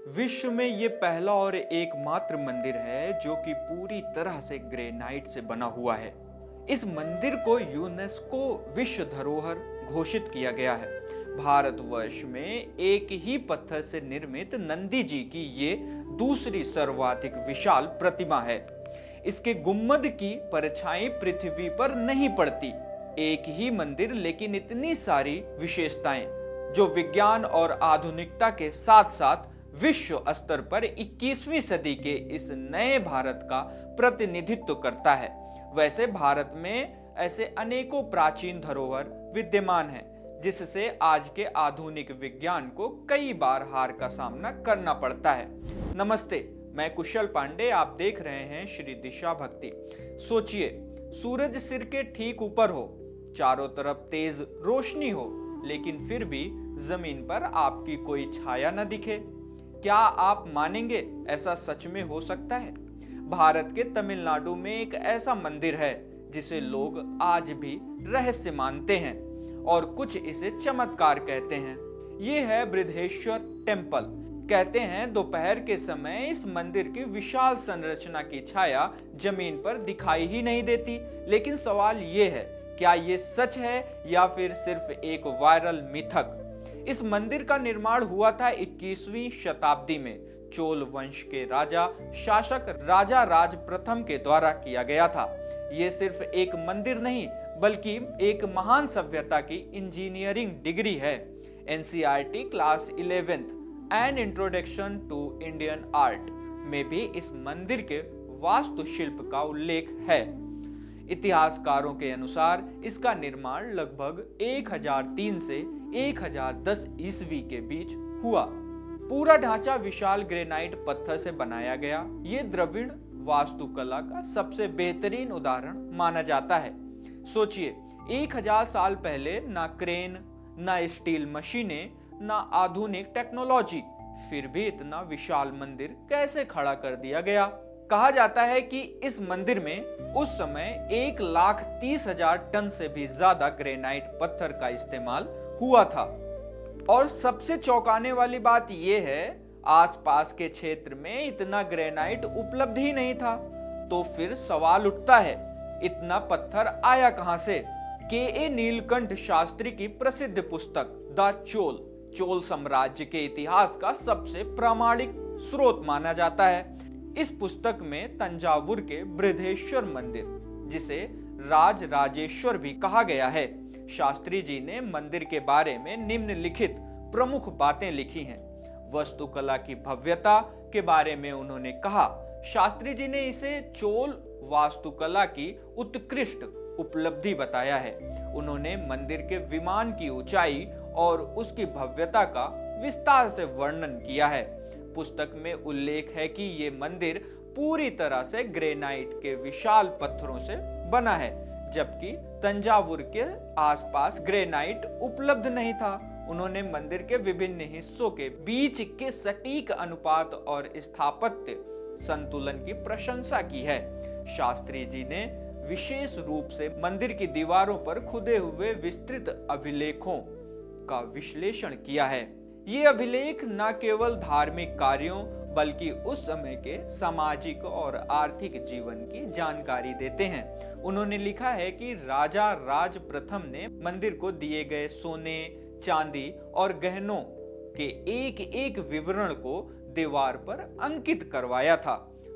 विश्व में ये पहला और एकमात्र मंदिर है जो कि पूरी तरह से ग्रेनाइट से बना हुआ है। इस मंदिर को यूनेस्को विश्व धरोहर घोषित किया गया है। भारतवर्ष में एक ही पत्थर से निर्मित नंदी जी की ये दूसरी सर्वाधिक विशाल प्रतिमा है। इसके गुम्मद की परछाई पृथ्वी पर नहीं पड़ती। एक ही मंदिर लेकिन इतनी सारी विशेषताएं जो विज्ञान और आधुनिकता के साथ साथ विश्व स्तर पर 21वीं सदी के इस नए भारत का प्रतिनिधित्व करता है। वैसे भारत में ऐसे अनेकों प्राचीन धरोहर विद्यमान हैं जिससे आज के आधुनिक विज्ञान को कई बार हार का सामना करना पड़ता है। नमस्ते, मैं कुशल पांडे, आप देख रहे हैं श्री दिशा भक्ति। सोचिए, सूरज सिर के ठीक ऊपर हो, चारों तरफ तेज रोशनी हो, लेकिन फिर भी जमीन पर आपकी कोई छाया न दिखे। क्या आप मानेंगे ऐसा सच में हो सकता है? भारत के तमिलनाडु में एक ऐसा मंदिर है जिसे लोग आज भी रहस्य मानते हैं और कुछ इसे चमत्कार कहते हैं। ये है बृहदेश्वर टेम्पल। कहते हैं दोपहर के समय इस मंदिर की विशाल संरचना की छाया जमीन पर दिखाई ही नहीं देती। लेकिन सवाल ये है, क्या ये सच है या फिर सिर्फ एक वायरल मिथक? इस मंदिर का निर्माण हुआ था 21वीं शताब्दी में चोल वंश के राजा शासक राजा राज प्रथम के द्वारा किया गया था। ये सिर्फ एक मंदिर नहीं बल्कि एक महान सभ्यता की इंजीनियरिंग डिग्री है। NCERT class 11th and introduction to Indian art में भी इस मंदिर के वास्तुशिल्प का उल्लेख है। इतिहासकारों के अनुसार इसका निर्माण लगभग 1003 से 1010 ईस्वी के बीच हुआ। पूरा ढांचा विशाल ग्रेनाइट पत्थर से बनाया गया। ये द्रविड़ वास्तुकला का सबसे बेहतरीन उदाहरण माना जाता है। सोचिए, 1000 साल पहले ना क्रेन, ना स्टील मशीनें, ना आधुनिक टेक्नोलॉजी, फिर भी इतना विशाल मंदिर कैसे खड़ा कर दिया गया? कहा जाता है कि इस मंदिर में उस समय 1,30,000 टन से भी ज्यादा ग्रेनाइट पत्थर का इस्तेमाल हुआ था। और सबसे चौंकाने वाली बात यह है, आसपास के क्षेत्र में इतना ग्रेनाइट उपलब्ध ही नहीं था। तो फिर सवाल उठता है, इतना पत्थर आया कहां से? के नीलकंठ शास्त्री की प्रसिद्ध पुस्तक द चोल साम्राज्य के इतिहास का सबसे प्रामाणिक स्रोत माना जाता है। इस पुस्तक में तंजावुर के बृहदेश्वर मंदिर, जिसे राज राजेश्वर भी कहा गया है, शास्त्री जी ने मंदिर के बारे में निम्नलिखित प्रमुख बातें लिखी हैं। वास्तुकला की भव्यता के बारे में उन्होंने कहा, शास्त्री जी ने इसे चोल वास्तुकला की उत्कृष्ट उपलब्धि बताया है। उन्होंने मंदिर के विमान की ऊंचाई और उसकी भव्यता का विस्तार से वर्णन किया है। पुस्तक में उल्लेख है कि ये मंदिर पूरी तरह से ग्रेनाइट के विशाल पत्थरों से बना है, जबकि तंजावुर के आसपास ग्रेनाइट उपलब्ध नहीं था। उन्होंने मंदिर के विभिन्न हिस्सों के बीच के सटीक अनुपात और स्थापत्य संतुलन की प्रशंसा की है। शास्त्री जी ने विशेष रूप से मंदिर की दीवारों पर खुदे हुए विस्तृत अभिलेखों का विश्लेषण किया है। ये अभिलेख न केवल धार्मिक कार्यों बल्कि उस समय के सामाजिक और आर्थिक जीवन की जानकारी देते हैं। उन्होंने लिखा है कि राजा राज प्रथम ने मंदिर को दिए गए सोने, चांदी और गहनों के एक एक विवरण को दीवार पर अंकित करवाया था।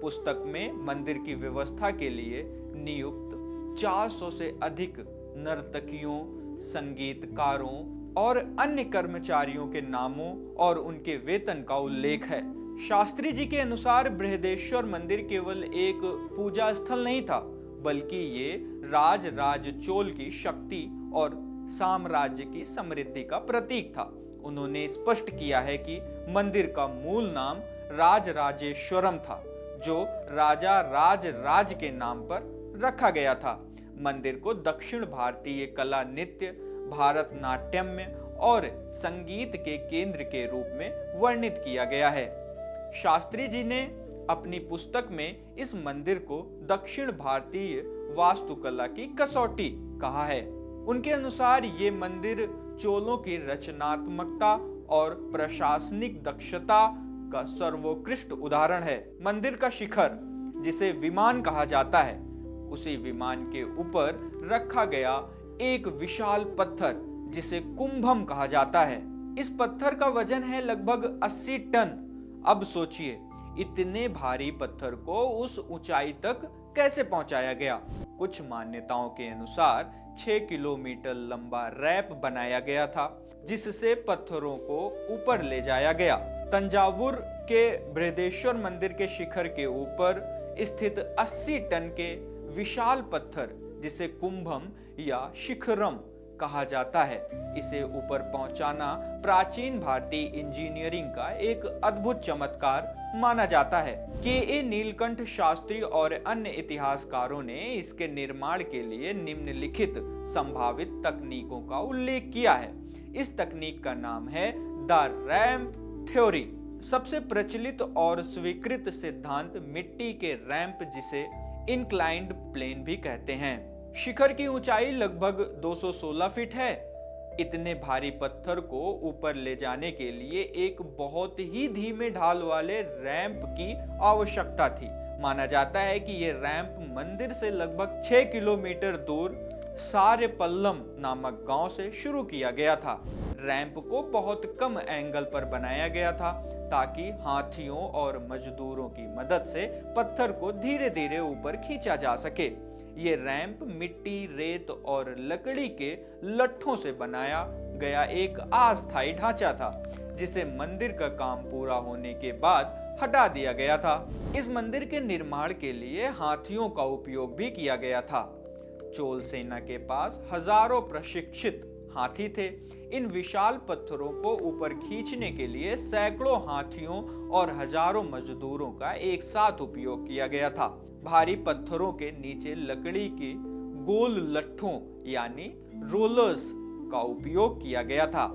पुस्तक में मंदिर की व्यवस्था के लिए नियुक्त 400 से अधिक नर्तकियों, संगीतकारों और अन्य कर्मचारियों के नामों और उनके वेतन का उल्लेख है। शास्त्री जी के अनुसार बृहदेश्वर मंदिर केवल एक पूजा स्थल नहीं था, बल्कि ये राज चोल की शक्ति और साम्राज्य की समृद्धि का प्रतीक था। उन्होंने स्पष्ट किया है कि मंदिर का मूल नाम राजराजेश्वरम था, जो राजा राज के नाम पर रखा गया था। मंदिर को दक्षिण भारतीय कला, नृत्य, भारतनाट्यम और संगीत के केंद्र के रूप में वर्णित किया गया है। शास्त्री जी ने अपनी पुस्तक में इस मंदिर को दक्षिण भारतीय वास्तुकला की कसौटी कहा है। उनके अनुसार ये मंदिर चोलों की रचनात्मकता और प्रशासनिक दक्षता का सर्वोत्कृष्ट उदाहरण है। मंदिर का शिखर, जिसे विमान कहा जाता है, उसी विमान के ऊपर रखा गया एक विशाल पत्थर जिसे कुंभम कहा जाता है। इस पत्थर का वजन है लगभग 80 टन। अब सोचिए, इतने भारी पत्थर को उस ऊंचाई तक कैसे पहुंचाया गया। कुछ मान्यताओं के अनुसार 6 किलोमीटर लंबा रैंप बनाया गया था, जिससे पत्थरों को ऊपर ले जाया गया। तंजावुर के बृहदेश्वर मंदिर के शिखर के ऊपर स्थित 80 टन के विशाल पत्थर, जिसे कुंभम या शिखरम कहा जाता है, इसे ऊपर पहुंचाना प्राचीन भारतीय इंजीनियरिंग का एक अद्भुत चमत्कार माना जाता है। के नीलकंठ शास्त्री और अन्य इतिहासकारों ने इसके निर्माण के लिए निम्नलिखित संभावित तकनीकों का उल्लेख किया है। इस तकनीक का नाम है द रैंप थ्योरी। सबसे प्रचलित और स्वीकृत सिद्धांत मिट्टी के रैंप, जिसे इंक्लाइंड प्लेन भी कहते हैं। शिखर की ऊंचाई लगभग 216 फीट है। इतने भारी पत्थर को ऊपर ले जाने के लिए एक बहुत ही धीमे ढाल वाले रैंप की आवश्यकता थी। माना जाता है कि यह रैंप मंदिर से लगभग 6 किलोमीटर दूर सारेपल्लम नामक गांव से शुरू किया गया था। रैंप को बहुत कम एंगल पर बनाया गया था ताकि हाथियों और मजदूरों की मदद से पत्थर को धीरे धीरे ऊपर खींचा जा सके। ये रैंप मिट्टी, रेत और लकड़ी के लट्ठों से बनाया गया एक अस्थायी ढांचा था, जिसे मंदिर का काम पूरा होने के बाद हटा दिया गया था। इस मंदिर के निर्माण के लिए हाथियों का उपयोग भी किया गया था। चोल सेना के पास हजारों प्रशिक्षित हाथी थे। इन विशाल पत्थरों को ऊपर खींचने के लिए सैकड़ों हाथियों और हजारों मजदूरों का एक साथ उपयोग किया गया था। भारी पत्थरों के नीचे लकड़ी के गोल लट्ठों यानी रोलर्स का उपयोग किया गया था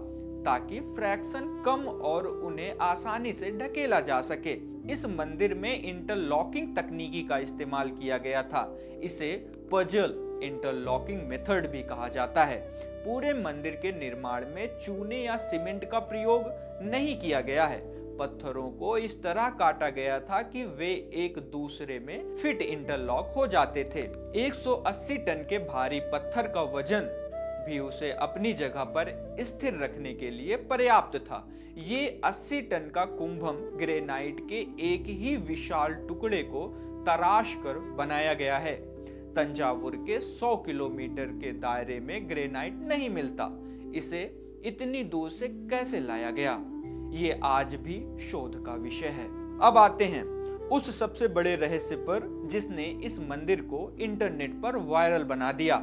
ताकि फ्रैक्शन कम और उन्हें आसानी से ढकेला जा सके। इस मंदिर में इंटरलॉकिंग तकनीकी का इस्तेमाल किया गया था। इसे पजल इंटरलॉकिंग मेथड भी कहा जाता है। पूरे मंदिर के निर्माण में चूने या सीमेंट का प्रयोग नहीं किया गया है। पत्थरों को इस तरह काटा गया था कि वे एक दूसरे में फिट इंटरलॉक हो जाते थे। 180 टन के भारी पत्थर का वजन भी उसे अपनी जगह पर स्थिर रखने के लिए पर्याप्त था। ये 80 टन का कुंभम ग्रेनाइट के एक ही विशाल टुकड़े को तराश कर बनाया गया है। तंजावुर के 100 किलोमीटर के दायरे में ग्रेनाइट नहीं मिलता। इसे इतनी दूर से कैसे लाया गया, ये आज भी शोध का विषय है। अब आते हैं उस सबसे बड़े रहस्य पर जिसने इस मंदिर को इंटरनेट पर वायरल बना दिया।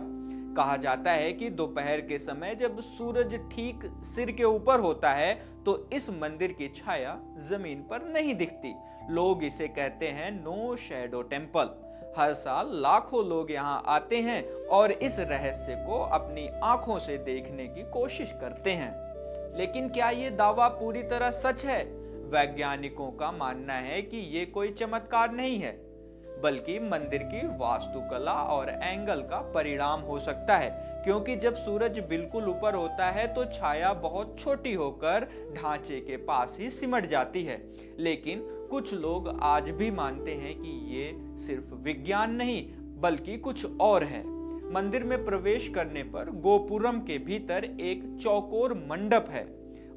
कहा जाता है कि दोपहर के समय जब सूरज ठीक सिर के ऊपर होता है तो इस मंदिर की छाया जमीन पर नहीं दिखती। लोग इसे कहते हैं नो शैडो टेम्पल। हर साल लाखों लोग यहाँ आते हैं और इस रहस्य को अपनी आंखों से देखने की कोशिश करते हैं। लेकिन क्या ये दावा पूरी तरह सच है? वैज्ञानिकों का मानना है कि ये कोई चमत्कार नहीं है, बल्कि मंदिर की वास्तुकला और एंगल का परिणाम हो सकता है, क्योंकि जब सूरज बिल्कुल ऊपर होता है तो छाया बहुत छोटी होकर ढांचे के पास ही सिमट जाती है। लेकिन कुछ लोग आज भी मानते हैं कि ये सिर्फ विज्ञान नहीं बल्कि कुछ और है। मंदिर में प्रवेश करने पर गोपुरम के भीतर एक चौकोर मंडप है।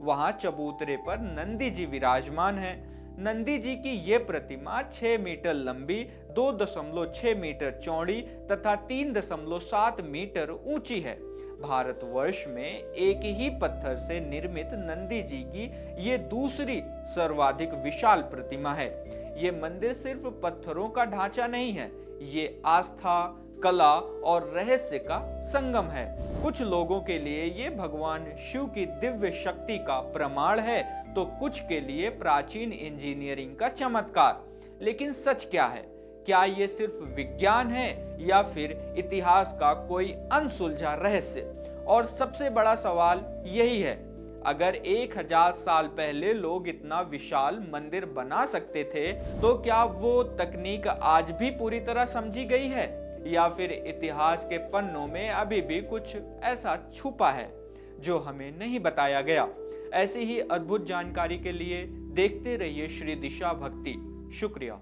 वहां चबूतरे पर नंदी जी विराजमान है। नंदी जी की ये प्रतिमा 6 मीटर लंबी, 2.6 मीटर चौड़ी तथा 3.7 मीटर ऊंची है। भारतवर्ष में एक ही पत्थर से निर्मित नंदी जी की ये दूसरी सर्वाधिक विशाल प्रतिमा है। ये मंदिर सिर्फ पत्थरों का ढांचा नहीं है, ये आस्था, कला और रहस्य का संगम है। कुछ लोगों के लिए ये भगवान शिव की दिव्य शक्ति का प्रमाण है तो कुछ के लिए प्राचीन इंजीनियरिंग का चमत्कार। लेकिन सच क्या है? क्या ये सिर्फ विज्ञान है या फिर इतिहास का कोई अनसुलझा रहस्य? और सबसे बड़ा सवाल यही है, अगर 1000 साल पहले लोग इतना विशाल मंदिर बना सकते थे तो क्या वो तकनीक आज भी पूरी तरह समझी गई है या फिर इतिहास के पन्नों में अभी भी कुछ ऐसा छुपा है जो हमें नहीं बताया गया? ऐसी ही अद्भुत जानकारी के लिए देखते रहिए श्री दिशा भक्ति। शुक्रिया।